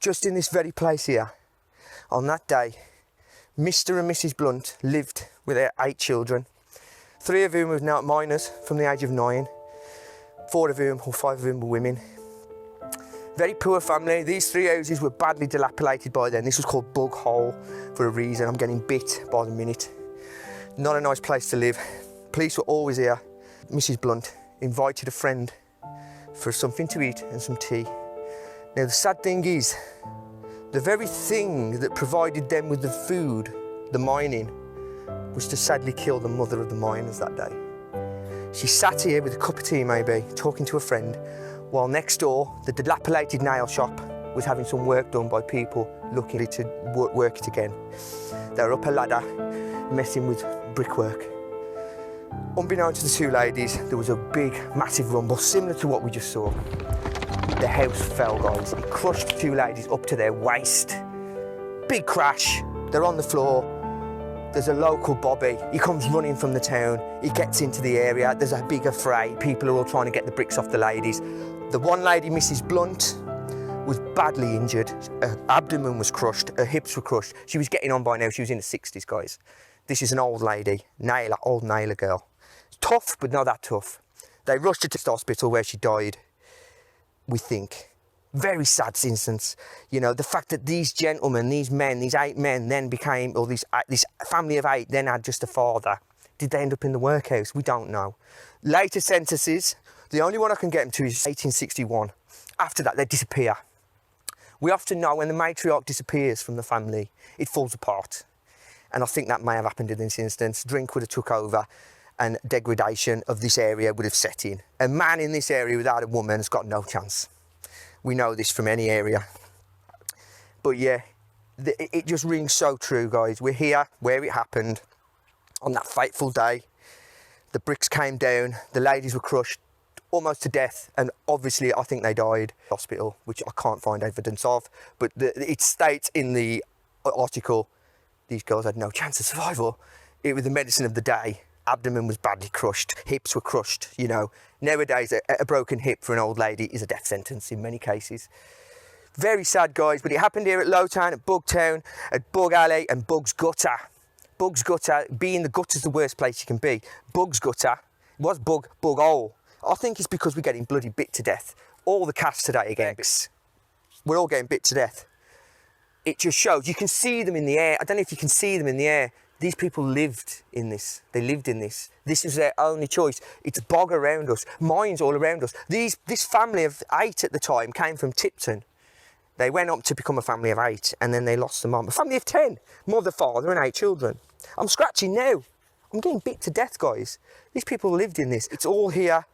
just in this very place here, on that day, Mr. and Mrs. Blunt lived with their 8 children, 3 of whom were now minors from the age of 9, 4 of whom, or 5 of whom, were women. Very poor family. These 3 houses were badly dilapidated by then. This was called Bug Hole for a reason. I'm getting bit by the minute. Not a nice place to live. Police were always here. Mrs. Blunt invited a friend for something to eat and some tea. Now the sad thing is, the very thing that provided them with the food, the mining, was to sadly kill the mother of the miners that day. She sat here with a cup of tea maybe, talking to a friend, while next door, the dilapidated nail shop was having some work done by people looking to work it again. They were up a ladder, messing with brickwork. Unbeknownst to the 2 ladies, there was a big, massive rumble, similar to what we just saw. The house fell, guys. It crushed the 2 ladies up to their waist. Big crash. They're on the floor. There's a local Bobby. He comes running from the town. He gets into the area. There's a big affray. People are all trying to get the bricks off the ladies. The one lady, Mrs. Blunt, was badly injured. Her abdomen was crushed. Her hips were crushed. She was getting on by now. She was in her 60s, guys. This is an old lady, old nailer girl. Tough, but not that tough. They rushed her to the hospital where she died, we think. Very sad instance. You know, the fact that these gentlemen, these men, these 8 men then became, or this family of 8 then had just a father. Did they end up in the workhouse? We don't know. Later sentences, the only one I can get them to is 1861. After that, they disappear. We often know when the matriarch disappears from the family, it falls apart. And I think that may have happened in this instance. Drink would have took over and degradation of this area would have set in. A man in this area without a woman has got no chance. We know this from any area. But yeah, it just rings so true, guys. We're here where it happened on that fateful day. The bricks came down, the ladies were crushed almost to death, and obviously I think they died in hospital, which I can't find evidence of, but it states in the article these girls had no chance of survival. It was the medicine of the day. Abdomen was badly crushed, hips were crushed, you know. Nowadays, a broken hip for an old lady is a death sentence in many cases. Very sad, guys, but it happened here at Lowtown, at Bugtown, at Bug Alley and Bug's Gutter. Bug's Gutter, being the gutter's the worst place you can be. Bug's Gutter was Bug Hole. I think it's because we're getting bloody bit to death. All the cats today are getting bit. We're all getting bit to death. It just shows, you can see them in the air. I don't know if you can see them in the air. These people lived in this. They lived in this. This is their only choice. It's bog around us, mines all around us. This family of 8 at the time came from Tipton. They went up to become a family of 8 and then they lost the mum. A family of 10, mother, father and 8 children. I'm scratching now. I'm getting bit to death, guys. These people lived in this. It's all here.